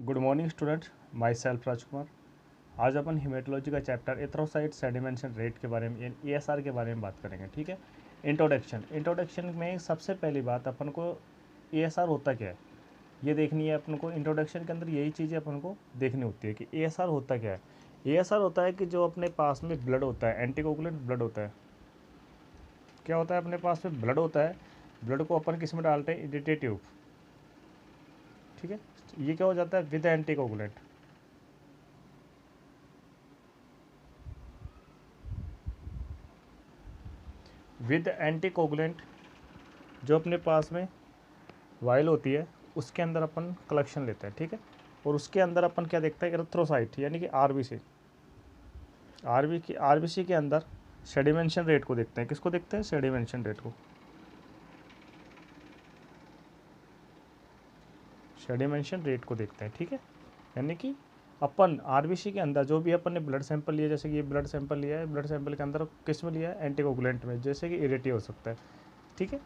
Good morning students, myself Rajkumar. आज अपन haematology का चैप्टर एथ्रोसाइट सेडिमेंशन रेट के बारे में ESR के बारे में बात करेंगे। ठीक है। इंट्रोडक्शन में सबसे पहली बात अपन को ESR होता क्या है ये देखनी है। अपन को इंट्रोडक्शन के अंदर यही चीज़ें अपन को देखनी होती है कि ESR होता क्या है। ESR होता है कि जो अपने पास में ब्लड होता है, एंटीकोगुलेंट ब्लड होता है। क्या होता है, अपने पास में ब्लड होता है, ब्लड को अपन किस में डालते हैं, इरिटेटिव ट्यूब। ठीक है। ये क्या हो जाता है, विद एंटीकोगुलेंट। विद एंटीकोगुलेंट जो अपने पास में वायल होती है उसके अंदर अपन कलेक्शन लेते हैं। ठीक है। और उसके अंदर अपन क्या देखते हैं, एरिथ्रोसाइट यानी कि आरबीसी के अंदर सेडिमेंशन रेट को देखते हैं। किसको देखते हैं, सेडिमेंशन रेट को। सेडिमेंशन रेट को देखते हैं। ठीक है। यानी कि अपन आरबीसी के अंदर जो भी अपन ने ब्लड सैंपल लिया, जैसे कि ये ब्लड सैंपल लिया है, ब्लड सैंपल के अंदर किस में लिया है, एंटीकोगुलेंट में, जैसे कि इरेटिव हो सकता है। ठीक है।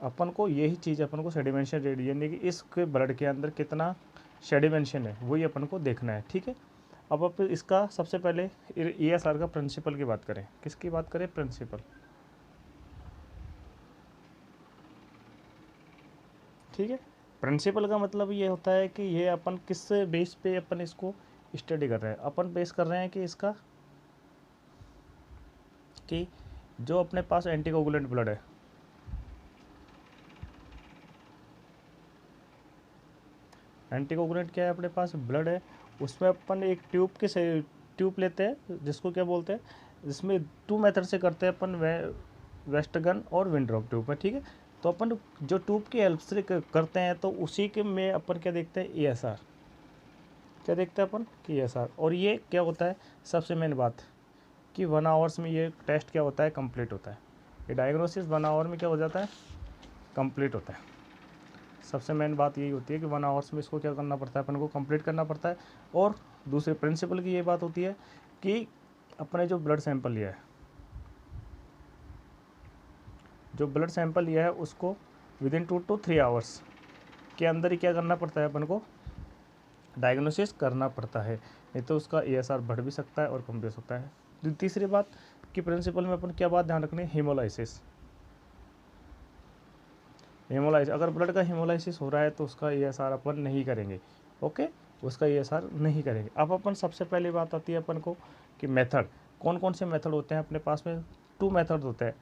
अपन को यही चीज़ अपन को सेडिमेंशन रेट यानी कि इसके ब्लड के अंदर कितना सेडिमेंशन है वही अपन को देखना है। ठीक है। अब अपन इसका सबसे पहले ESR का प्रिंसिपल की बात करें। किसकी बात करें, प्रिंसिपल। ठीक है। प्रिंसिपल का मतलब ये होता है कि ये अपन किस बेस पे अपन इसको स्टडी कर रहे हैं। अपन बेस कर रहे हैं कि इसका कि जो अपने पास एंटीकोगुलेंट ब्लड है, एंटीकोगुलेंट क्या है, अपने पास ब्लड है, उसमें अपन एक ट्यूब लेते हैं जिसको क्या बोलते हैं, जिसमें 2 मेथड से करते हैं अपन, वेस्टगन और विंड्रॉप ट्यूब में। ठीक है। तो अपन जो ट्यूब की हेल्प से करते हैं तो उसी के में अपन क्या देखते हैं, ESR। क्या देखते हैं अपन कि ESR। और ये क्या होता है, सबसे मेन बात कि 1 आवर्स में ये टेस्ट क्या होता है, कंप्लीट होता है। ये डायग्नोसिस 1 आवर में क्या हो जाता है, कंप्लीट होता है। सबसे मेन बात यही होती है कि 1 आवर्स में इसको क्या करना पड़ता है, अपन को कंप्लीट करना पड़ता है। और दूसरे प्रिंसिपल की ये बात होती है कि अपने जो ब्लड सैंपल लिया है, उसको विदिन 2 to 3 आवर्स के अंदर ही क्या करना पड़ता है, अपन को डायग्नोसिस करना पड़ता है। नहीं तो उसका ESR बढ़ भी सकता है और कम भी हो सकता है। तीसरी बात कि प्रिंसिपल में अपन क्या बात ध्यान रखनी है, हीमोलाइसिस। अगर ब्लड का हीमोलाइसिस हो रहा है तो उसका ESR अपन नहीं करेंगे। ओके, उसका ESR नहीं करेंगे। अब अपन सबसे पहली बात आती है अपन को कि मेथड, कौन कौन से मेथड होते हैं अपने पास में। 2 मेथड होते हैं,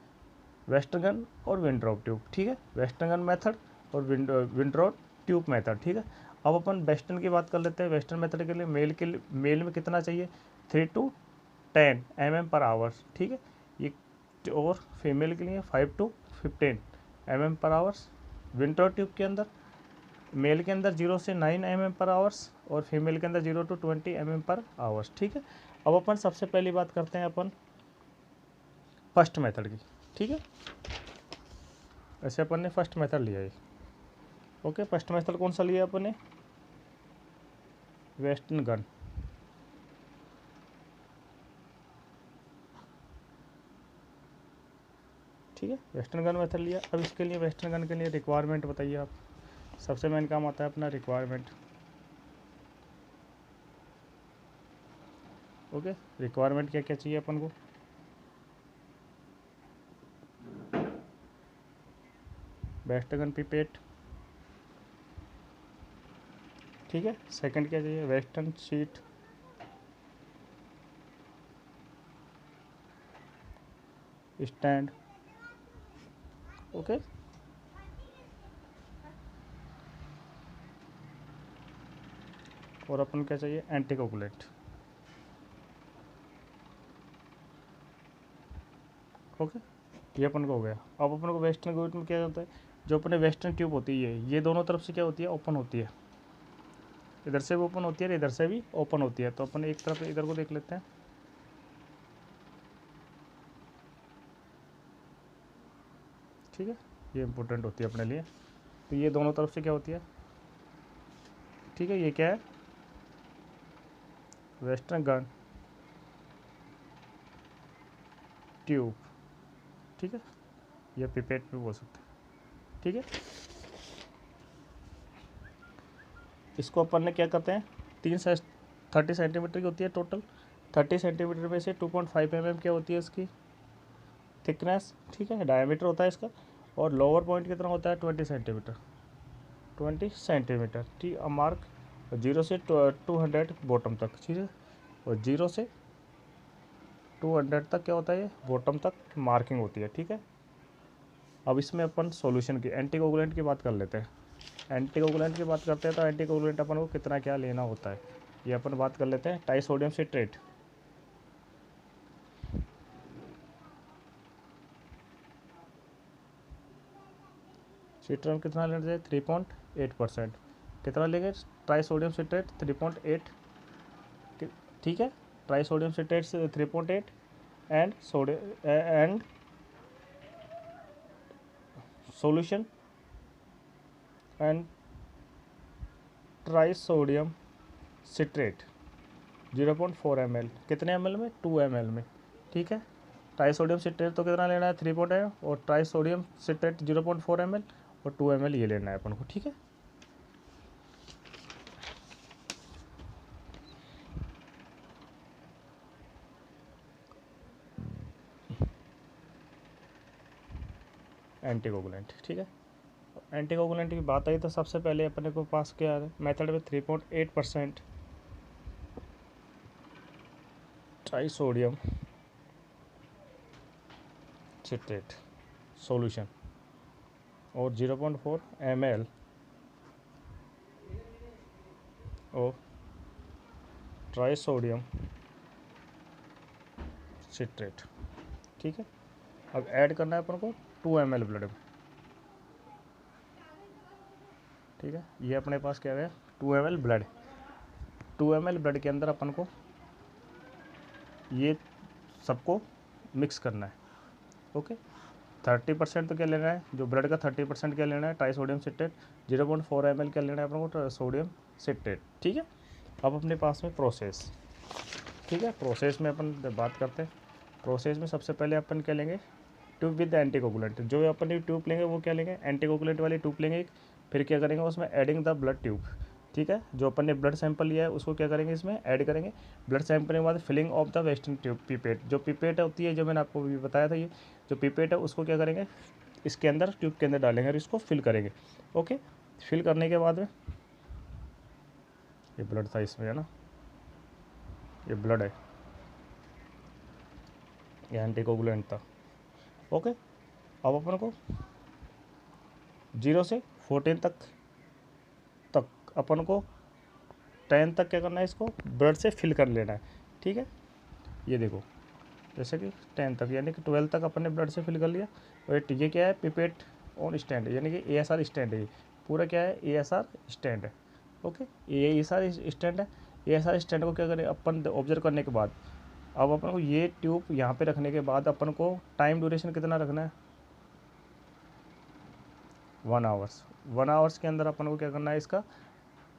वेस्टर्गन और विंड्रॉप ट्यूब। ठीक है। वेस्टर्गन मेथड और विंड्रॉप ट्यूब मेथड। ठीक है। अब अपन वेस्टर्न की बात कर लेते हैं। वेस्टर्न मेथड के लिए मेल में कितना चाहिए, 3 to 10 mm/आवर। ठीक है। ये और फीमेल के लिए 5 to 15 mm/आवर। विंटर ट्यूब के अंदर मेल के अंदर 0 से 9 mm/आवर्स और फीमेल के अंदर 0 to 20 mm/आवर्स। ठीक है। अब अपन सबसे पहली बात करते हैं अपन फर्स्ट मेथड की। ठीक है। ऐसे अपन ने फर्स्ट मेथड लिया है। ओके, फर्स्ट मेथड कौन सा लिया अपन ने, वेस्टर्न गन। ठीक है, वेस्टर्न गन मेथड लिया। अब इसके लिए वेस्टर्न गन के लिए रिक्वायरमेंट बताइए आप। सबसे मेन काम आता है अपना रिक्वायरमेंट। ओके, रिक्वायरमेंट क्या क्या चाहिए अपन को, वेस्टर्न गन पिपेट। ठीक है। सेकंड क्या चाहिए, वेस्टर्न शीट। स्टैंड। ओके। और अपन क्या चाहिए, एंटीकोगुलेंट। ओके, ये अपन को हो गया। अब अपन को वेस्टर्न ट्यूब में क्या होता है, जो अपने वेस्टर्न ट्यूब होती है ये दोनों तरफ से क्या होती है, ओपन होती है। इधर से भी ओपन होती है, इधर से भी ओपन होती है। तो अपन एक तरफ इधर को देख लेते हैं। ठीक है, ये इंपॉर्टेंट होती है अपने लिए। तो ये दोनों तरफ से क्या होती है। ठीक है, ये क्या है, वेस्टर्न गन ट्यूब। ठीक है, ये पिपेट भी बोल सकते हैं। ठीक है। इसको अपन ने क्या करते हैं 30 सेंटीमीटर की होती है टोटल, 30 सेंटीमीटर में से 2.5 mm क्या होती है इसकी थिकनेस, ठीक है, डायमीटर होता है इसका। और लोअर पॉइंट कितना होता है 20 सेंटीमीटर, 20 सेंटीमीटर, ठीक, मार्क 0 से 200 बॉटम तक, ठीक है, और 0 से 200 तक क्या होता है ये बॉटम तक मार्किंग होती है, ठीक है। अब इसमें अपन सॉल्यूशन की एंटीकोगुलेंट की बात कर लेते हैं। एंटीकोगुलेंट की बात करते हैं तो एंटीकोगुलेंट अपन को कितना क्या लेना होता है ये अपन बात कर लेते हैं। टाइसोडियम सिट्रेट, सिट्रम कितना लेना चाहिए 3.8%, कितना लेंगे ट्राइसोडियम सिट्रेट 3.8, ठीक है, trisodium citrate 3.8 and and solution and trisodium citrate 0.4 ml, कितने ml में 2 ml में, ठीक है। ट्राइसोडियम सिट्रेट तो कितना लेना है 3.8 और ट्राइसोडियम सिट्रेट 0.4 ml और 2 ml ये लेना है अपन को, ठीक है। एंटीकोगुलेंट, ठीक है। एंटीकोगुलेंट की बात आई तो सबसे पहले अपने को पास क्या है मेथड में 3.8% ट्राइसोडियम सिट्रेट सॉल्यूशन और 0.4 ml और ट्राइसोडियम सिट्रेट, ठीक है। अब ऐड करना है अपन को 2 ml ब्लड में, ठीक है। ये अपने पास क्या है 2 ml ब्लड, 2 ml ब्लड के अंदर अपन को ये सबको मिक्स करना है, ओके। 30% तो क्या लेना है जो ब्लड का 30% क्या लेना है ट्राइसोडियम सिट्रेट, 0.4 ml क्या लेना है अपन को सोडियम सिट्रेट, ठीक है। अब अपने पास में प्रोसेस, ठीक है, प्रोसेस में अपन बात करते हैं। प्रोसेस में सबसे पहले अपन क्या लेंगे ट्यूब विद एंटीकोगुलेंट, जो अपन ये ट्यूब लेंगे वो क्या लेंगे एंटीकोगुलेंट वाली ट्यूब लेंगे। फिर क्या करेंगे उसमें एडिंग द ब्लड ट्यूब, ठीक है, जो अपन ने ब्लड सैंपल लिया है उसको क्या करेंगे इसमें ऐड करेंगे। ब्लड सैंपल के बाद filling of the western tube pipette, जो पिपेट होती है जो मैंने आपको भी बताया था, ये जो पिपेट है उसको क्या करेंगे इसके अंदर ट्यूब के अंदर डालेंगे और इसको फिल करेंगे, ओके। फिल करने के बाद में ये ब्लड था इसमें है ना, ये ब्लड है, ये एंटीकोगुलेंट था, ओके। अब अपन को 0 से 14 तक अपन को 10 तक क्या करना है इसको ब्लड से फिल कर लेना है, ठीक है। ये देखो जैसे कि 10 तक यानी कि 12 तक अपन ने ब्लड से फिल कर लिया। और ये क्या है पिपेट ऑन स्टैंड यानी कि ASR स्टैंड है, ये पूरा क्या है ASR स्टैंड है, ओके। ये ASR स्टैंड है, ASR स्टैंड को क्या करें अपन ऑब्जर्व करने के बाद अब अपन को ये ट्यूब यहाँ पे रखने के बाद अपन को टाइम ड्यूरेशन कितना रखना है 1 आवर्स। 1 आवर्स के अंदर अपन को क्या करना है इसका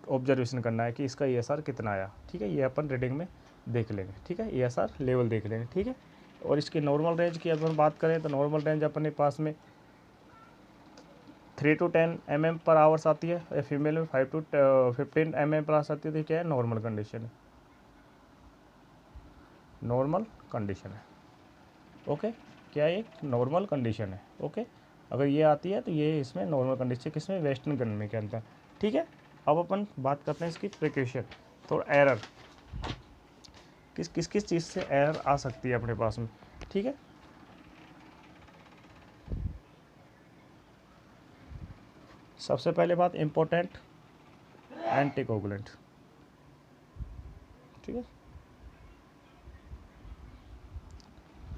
ऑब्जर्वेशन करना है कि इसका ASR कितना आया, ठीक है। ये अपन रीडिंग में देख लेंगे, ठीक है, ASR लेवल देख लेंगे, ठीक है। और इसकी नॉर्मल रेंज की अपन बात करें तो नॉर्मल रेंज अपने पास में 3 to 10 mm पर आवर्स आती है, फीमेल में 5 to 15 mm पर आवर्स आती है, तो क्या है नॉर्मल कंडीशन है, नॉर्मल कंडीशन है, ओके। क्या है एक नॉर्मल कंडीशन है, ओके। अगर ये आती है तो ये इसमें नॉर्मल कंडीशन किसमें वेस्टर्न गन में के अंदर, ठीक है। अब अपन बात करते हैं इसकी प्रिकॉशन, तो एरर किस चीज़ से एरर आ सकती है अपने पास में, ठीक है। सबसे पहले बात इम्पोर्टेंट एंटीकोगुलेंट, ठीक है,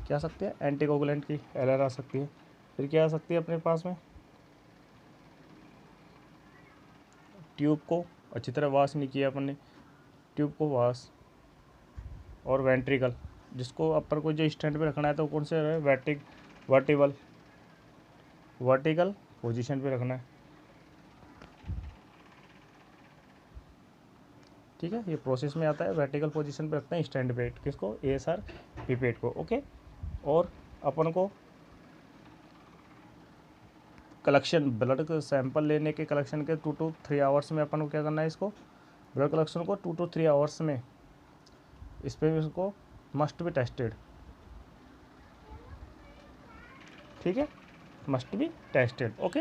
क्या आ सकती है एंटीकोगुलेंट की एरर आ सकती है। फिर क्या आ सकती है अपने पास में ट्यूब को अच्छी तरह वॉश नहीं किया अपन ने, ट्यूब को वॉश और वेंट्रिकल जिसको अपन को जो स्टैंड पे रखना है तो कौन से वर्टिकल पोजीशन पे रखना है, ठीक है। ये प्रोसेस में आता है वर्टिकल पोजीशन पे रखते हैं स्टैंड पे किसको ASR पिपेट को, ओके। और अपन को कलेक्शन ब्लड सैंपल लेने के कलेक्शन के 2 to 3 आवर्स में अपन को क्या करना है इसको ब्लड कलेक्शन को 2 to 3 आवर्स में इस पर इसको मस्ट बी टेस्टेड, ठीक है, मस्ट बी टेस्टेड। ओके,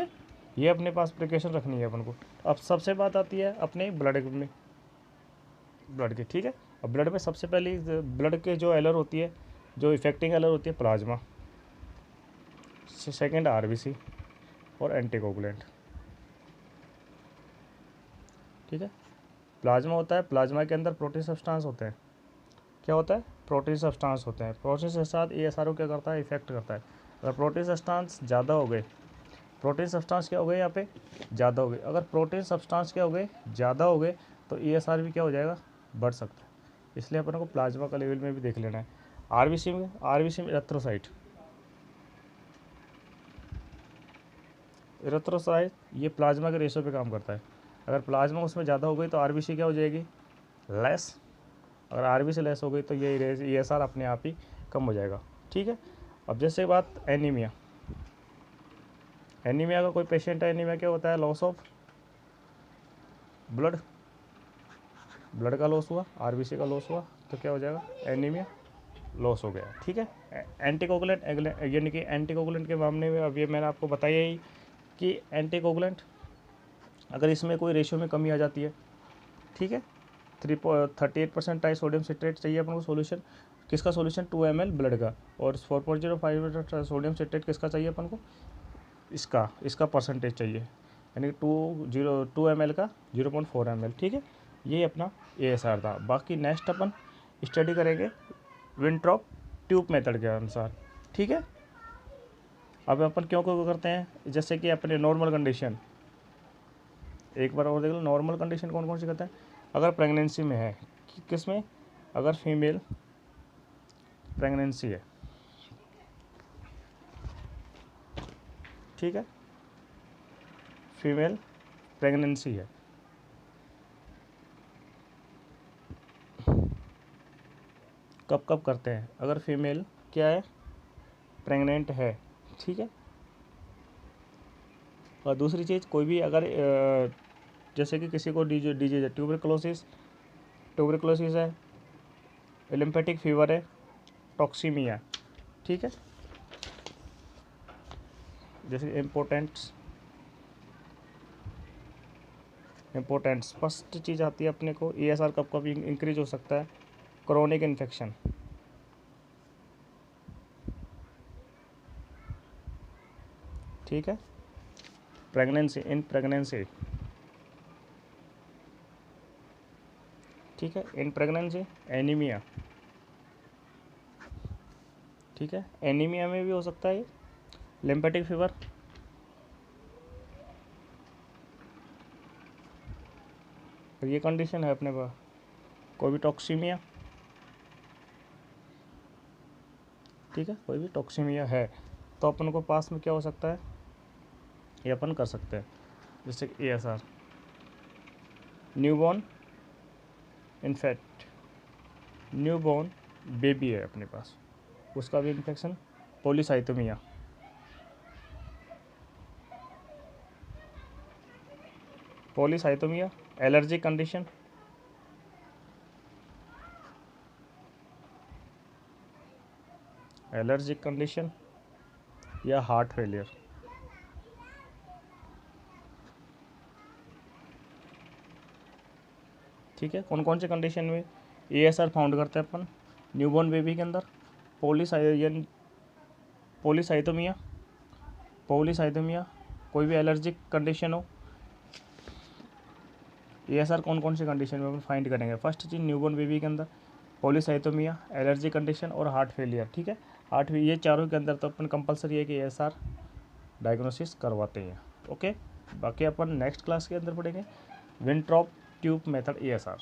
ये अपने पास प्रिकॉशन रखनी है अपन को। अब सबसे बात आती है अपने ब्लड में, ब्लड की, ठीक है। अब ब्लड में सबसे पहले ब्लड के जो एलर होती है, जो इफेक्टिंग एलर होती है प्लाज्मा, सेकेंड आरबीसी और एंटीकोगुलेंट, ठीक है। प्लाज्मा होता है, प्लाज्मा के अंदर प्रोटीन सब्सटेंस होते हैं। क्या होता है? प्रोटीन सब्सटेंस होते हैं। प्रोटीन के साथ एएसआर क्या करता है? इफेक्ट करता है। अगर प्रोटीन सब्सटेंस ज़्यादा हो गए, प्रोटीन सब्सटेंस क्या हो गए यहाँ पे? ज़्यादा हो गए। अगर प्रोटीन सब्सटेंस क्या हो गए? ज़्यादा हो गए, तो एएसआर भी क्या हो जाएगा? बढ़ सकता है। इसलिए अपन को प्लाज्मा का लेवल में भी देख लेना है। आरबीसी में इरेथ्रोसाइट, इरेथ्रोसाइट ये प्लाज्मा के रेशो पे काम करता है। अगर प्लाज्मा उसमें ज़्यादा हो गई तो आरबीसी क्या हो जाएगी? लेस। अगर आरबीसी लेस हो गई तो ये एएसआर अपने आप ही कम हो जाएगा, ठीक है। अब जैसे बात एनीमिया, एनीमिया का कोई पेशेंट है, एनीमिया क्या होता है? लॉस ऑफ ब्लड, ब्लड का लॉस हुआ, आरबीसी का लॉस हुआ, तो क्या हो जाएगा? एनीमिया लॉस हो गया, ठीक है। एंटीकोगुलेंट, यानी कि एंटीकोगुलेंट के मामले में अब ये मैंने आपको बताया ही कि एंटीकोगुलेंट अगर इसमें कोई रेशियो में कमी आ जाती है, ठीक है, 38% टाई सोडियम सिट्रेट चाहिए अपन को सोल्यूशन, किसका सोल्यूशन? 2 ml ब्लड का, और 4.05 सोडियम सिट्रेट किसका चाहिए अपन को? इसका परसेंटेज चाहिए, यानी 2 ml का 0.4 ml, ठीक है। ये अपना एएसआर था। बाकी नेक्स्ट अपन स्टडी करेंगे विंट्रॉप ट्यूब मेथड के अनुसार, ठीक है। अब अपन क्यों करते हैं? जैसे कि अपने नॉर्मल कंडीशन, एक बार और देख लो, नॉर्मल कंडीशन कौन कौन सी करते हैं? अगर प्रेगनेंसी में है, किस में? अगर फीमेल प्रेगनेंसी है, ठीक है, फीमेल प्रेगनेंसी है, कब कब करते हैं? अगर फीमेल क्या है? प्रेग्नेंट है, ठीक है। और दूसरी चीज़, कोई भी अगर जैसे कि किसी को डिजीज है, ट्यूबरकुलोसिस है, लिम्फेटिक फीवर है, टॉक्सीमिया, ठीक है। जैसे इम्पोर्टेंट्स फर्स्ट चीज़ आती है अपने को, एएसआर कब कब इंक्रीज हो सकता है? क्रोनिक इन्फेक्शन, ठीक है। प्रेगनेंसी, ठीक है, इन प्रेगनेंसी, एनीमिया, ठीक है, एनीमिया में भी हो सकता है। लिम्फेटिक फीवर, ये कंडीशन है अपने पास। कोई भी टॉक्सीमिया, ठीक है, कोई भी टॉक्सीमिया है तो अपन को पास में क्या हो सकता है? ये अपन कर सकते हैं। जैसे ASR, newborn infect, newborn baby है अपने पास, उसका भी इन्फेक्शन, पॉलीसाइथोमिया, एलर्जिक कंडीशन, या हार्ट फेलियर, ठीक है। कौन कौन से कंडीशन में एएसआर फाउंड करते हैं अपन? न्यूबॉर्न बेबी के अंदर पॉलीसाइथोमिया, कोई भी एलर्जिक कंडीशन हो, एएसआर कौन कौन सी कंडीशन में अपन फाइंड करेंगे? फर्स्ट चीज़ न्यूबॉर्न बेबी के अंदर पॉलीसाइथोमिया, एलर्जी कंडीशन और हार्ट फेलियर, ठीक है। ये चारों के अंदर तो अपन कंपलसरी है कि एएसआर डायग्नोसिस करवाते हैं, ओके। बाकी अपन नेक्स्ट क्लास के अंदर पढ़ेंगे विंट्रॉप ट्यूब मेथड एएसआर।